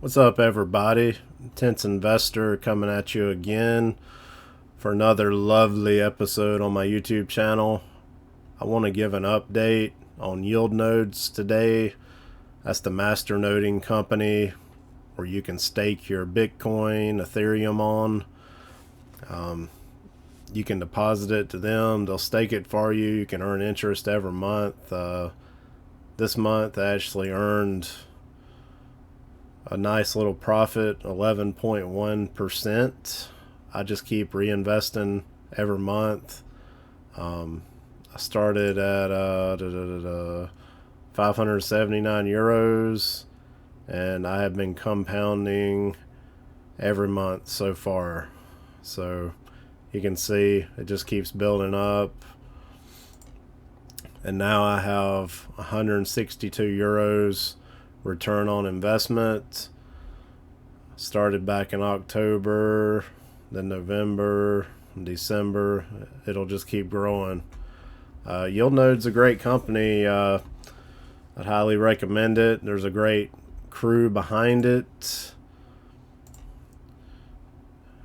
What's up, everybody? Intense Investor coming at you again for another lovely episode on my YouTube channel. I want to give an update on Yieldnodes today. That's the Masternoding company where you can stake your Bitcoin, Ethereum on. You can deposit it to them. They'll stake it for you. You can earn interest every month. This month I actually earned a nice little profit, 11.1%. I just keep reinvesting every month. I started at 579 euros, and I have been compounding every month so far. So you can see it just keeps building up. And now I have 162 euros return on investment. Started back in October, then November, December. It'll just keep growing. Yieldnodes a great company. I'd highly recommend it. There's a great crew behind it.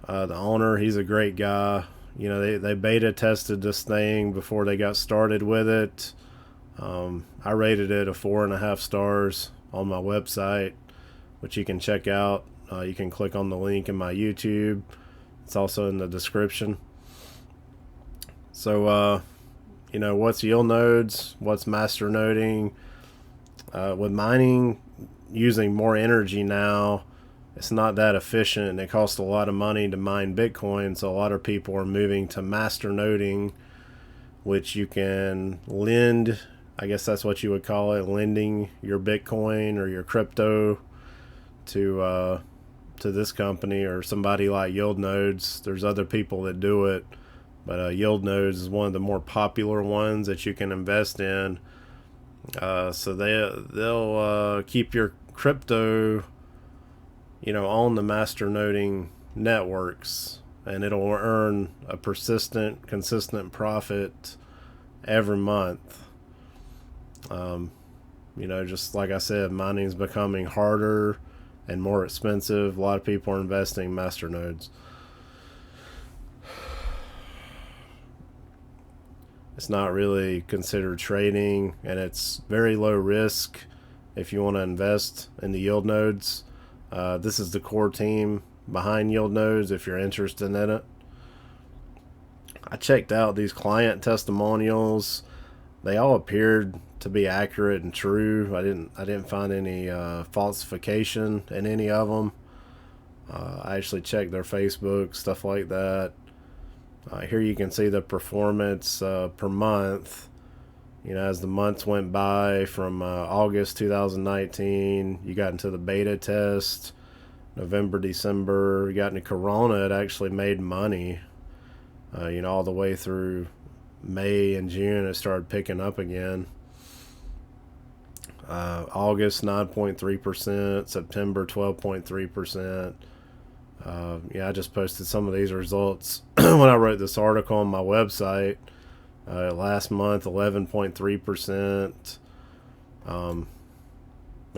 The owner, he's a great guy. You know, they beta tested this thing before they got started with it. I rated it a 4.5 stars on my website, which you can check out. You can click on the link in my YouTube. It's also in the description. So, you know, what's Yieldnodes? What's Masternoding? With mining using more energy now, it's not that efficient, and it costs a lot of money to mine Bitcoin. So a lot of people are moving to Masternoding, which you can lend. I guess that's what you would call it, lending your Bitcoin or your crypto to this company or somebody like Yieldnodes. There's other people that do it, but Yieldnodes is one of the more popular ones that you can invest in. So they'll keep your crypto, you know, on the Masternoding networks, and it'll earn a persistent, consistent profit every month. You know, just like I said, mining is becoming harder and more expensive. A lot of people are investing in masternodes. It's not really considered trading, and it's very low risk if you want to invest in the Yieldnodes. This is the core team behind Yieldnodes if you're interested in it. I checked out these client testimonials. They all appeared to be accurate and true. I didn't find any falsification in any of them. I actually checked their Facebook, stuff like that. Here you can see the performance per month. You know, as the months went by from August 2019, you got into the beta test. November, December, you got into Corona. It actually made money. You know, all the way through May and June, it started picking up again. August 9.3%, September 12.3%. Yeah, I just posted some of these results when I wrote this article on my website. Last month 11.3%. But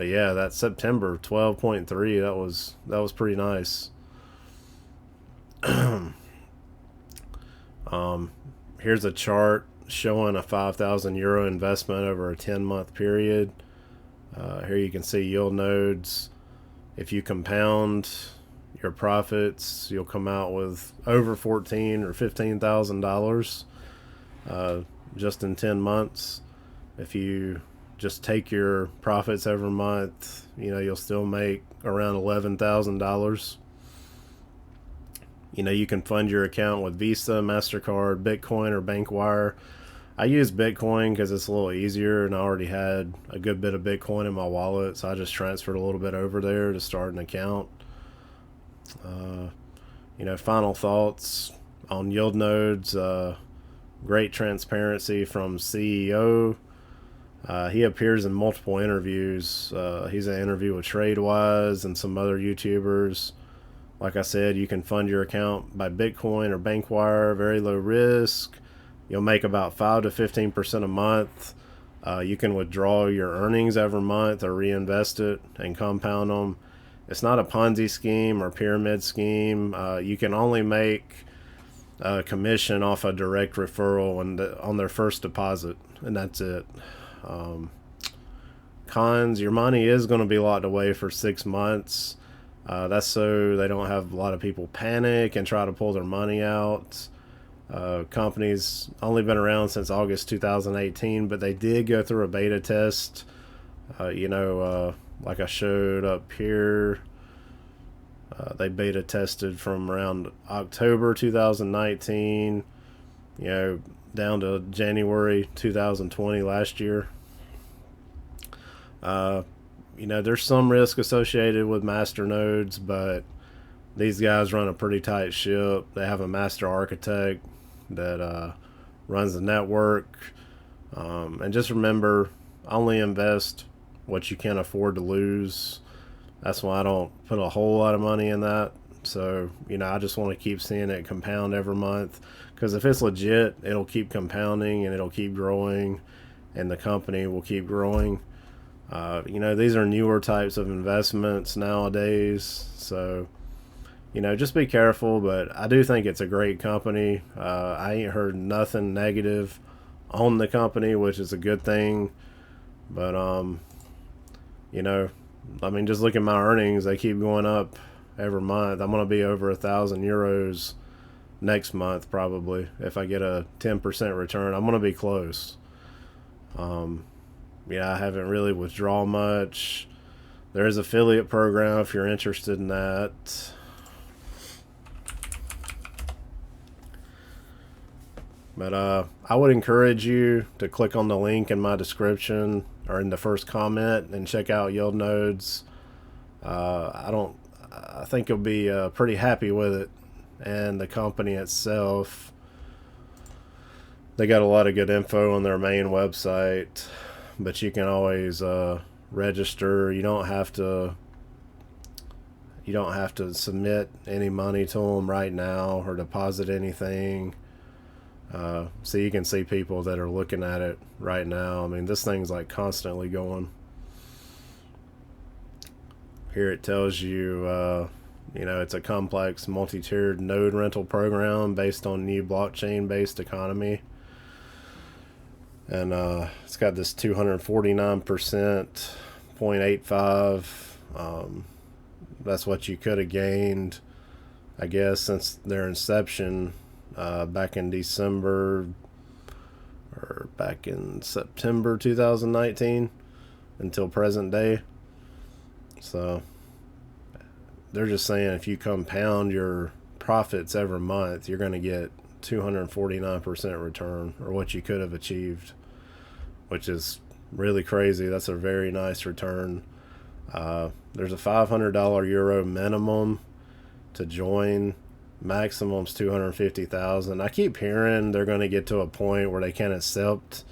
yeah, that September 12.3, that was pretty nice. Here's a chart showing a 5,000 euro investment over a 10-month period. Here you can see Yieldnodes. If you compound your profits, you'll come out with over $14,000 or $15,000 just in 10 months. If you just take your profits every month, you know, you'll still make around $11,000. You know, you can fund your account with Visa, MasterCard, Bitcoin, or BankWire. I use Bitcoin because it's a little easier, and I already had a good bit of Bitcoin in my wallet, so I just transferred a little bit over there to start an account. You know, final thoughts on Yieldnodes. Great transparency from CEO. He appears in multiple interviews. He's in an interview with TradeWise and some other YouTubers. Like I said, you can fund your account by Bitcoin or BankWire, very low risk. You'll make about 5 to 15% a month. You can withdraw your earnings every month or reinvest it and compound them. it's not a Ponzi scheme or pyramid scheme. You can only make a commission off a direct referral on their first deposit, and that's it. Um, Cons, your money is going to be locked away for 6 months. That's so they don't have a lot of people panic and try to pull their money out. Company's only been around since August 2018, but they did go through a beta test. Like I showed up here, they beta tested from around October 2019, down to January 2020 last year. There's some risk associated with masternodes, but these guys run a pretty tight ship. They have a master architect that runs the network. And just remember, only invest what you can afford to lose. That's why I don't put a whole lot of money in that. So, I just want to keep seeing it compound every month. Because if it's legit, it'll keep compounding and it'll keep growing, and the company will keep growing. These are newer types of investments nowadays. So, just be careful. But I do think it's a great company. I ain't heard nothing negative on the company, which is a good thing. But, just look at my earnings. They keep going up every month. I'm going to be over €1,000 next month, probably. If I get a 10% return, I'm going to be close. I haven't really withdrawn much. There is an affiliate program if you're interested in that. But I would encourage you to click on the link in my description or in the first comment and check out Yieldnodes. I think you'll be pretty happy with it, and the company itself. They got a lot of good info on their main website, but you can always register. You don't have to submit any money to them right now or deposit anything. So you can see people that are looking at it right now. This thing's like constantly going. Here it tells you, it's a complex multi-tiered node rental program based on new blockchain-based economy. And it's got this 249% 0.85. That's what you could have gained, I guess, since their inception back in December or back in September 2019 until present day. So they're just saying if you compound your profits every month, you're going to get 249% return, or what you could have achieved, which is really crazy. That's a very nice return. There's a €500 Euro minimum to join. Maximum's 250,000. I keep hearing they're going to get to a point where they can't accept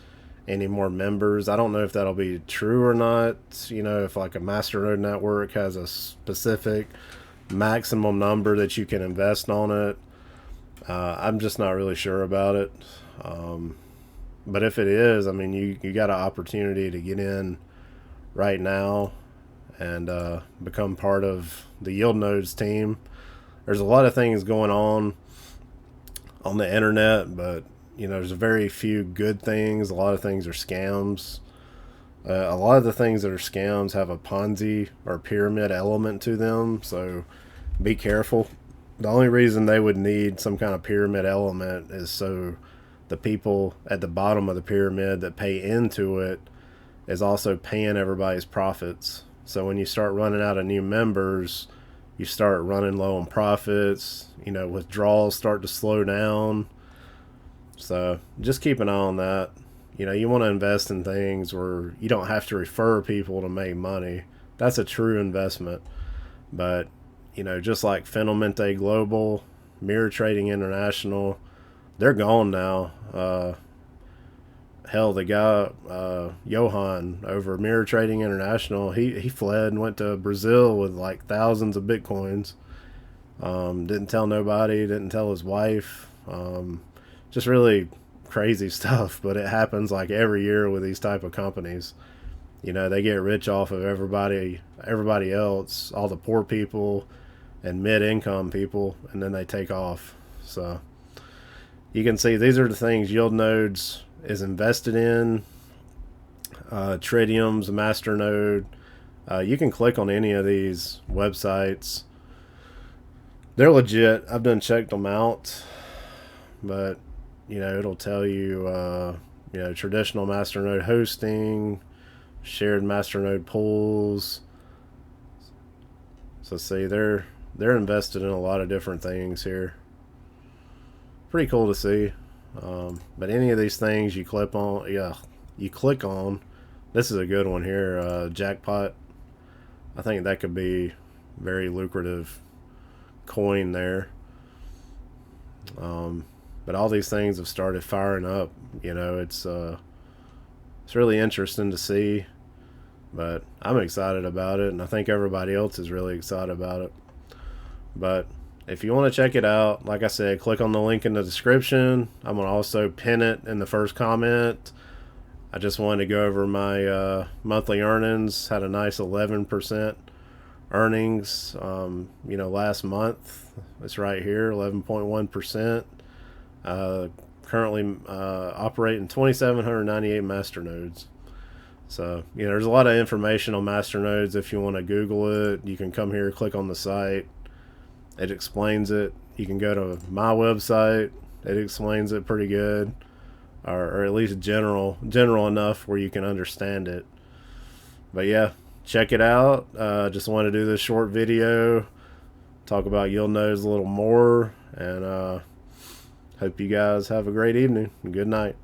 any more members. I don't know if that'll be true or not. If like a masternode network has a specific maximum number that you can invest on it. I'm just not really sure about it. But if it is, you got an opportunity to get in right now and become part of the Yieldnodes team. There's a lot of things going on the internet, but there's very few good things. A lot of things are scams. A lot of the things that are scams have a Ponzi or pyramid element to them, so be careful. The only reason they would need some kind of pyramid element is so the people at the bottom of the pyramid that pay into it is also paying everybody's profits. So when you start running out of new members, you start running low on profits. Withdrawals start to slow down. So just keep an eye on that. You want to invest in things where you don't have to refer people to make money. That's a true investment. But just like Finalmente Global, Mirror Trading International, they're gone now. Hell, the guy, Johan, over Mirror Trading International, he fled and went to Brazil with like thousands of Bitcoins. Didn't tell nobody, didn't tell his wife. Just really crazy stuff, but it happens like every year with these type of companies. You know, they get rich off of everybody else, all the poor people and mid-income people, and then they take off. So you can see these are the things Yieldnodes is invested in. Tritium's a masternode. You can click on any of these websites. They're legit. I've done checked them out, but you know, it'll tell you, you know, traditional masternode hosting, shared masternode pools. So see, they're invested in a lot of different things here. Pretty cool to see. But any of these things you click on, you click on. This is a good one here, jackpot. I think that could be very lucrative coin there. But all these things have started firing up. You know, it's really interesting to see. But I'm excited about it, and I think everybody else is really excited about it. But if you want to check it out, like I said, click on the link in the description. I'm going to also pin it in the first comment. I just wanted to go over my monthly earnings. Had a nice 11% earnings, you know, last month. It's right here, 11.1%. Currently operating 2,798 masternodes. So, you know, there's a lot of information on masternodes. If you want to Google it, you can come here, click on the site. It explains it. You can go to my website. It explains it pretty good, or at least general enough where you can understand it. But yeah, check it out. Just want to do this short video, talk about Yieldnodes a little more, and hope you guys have a great evening. Good night.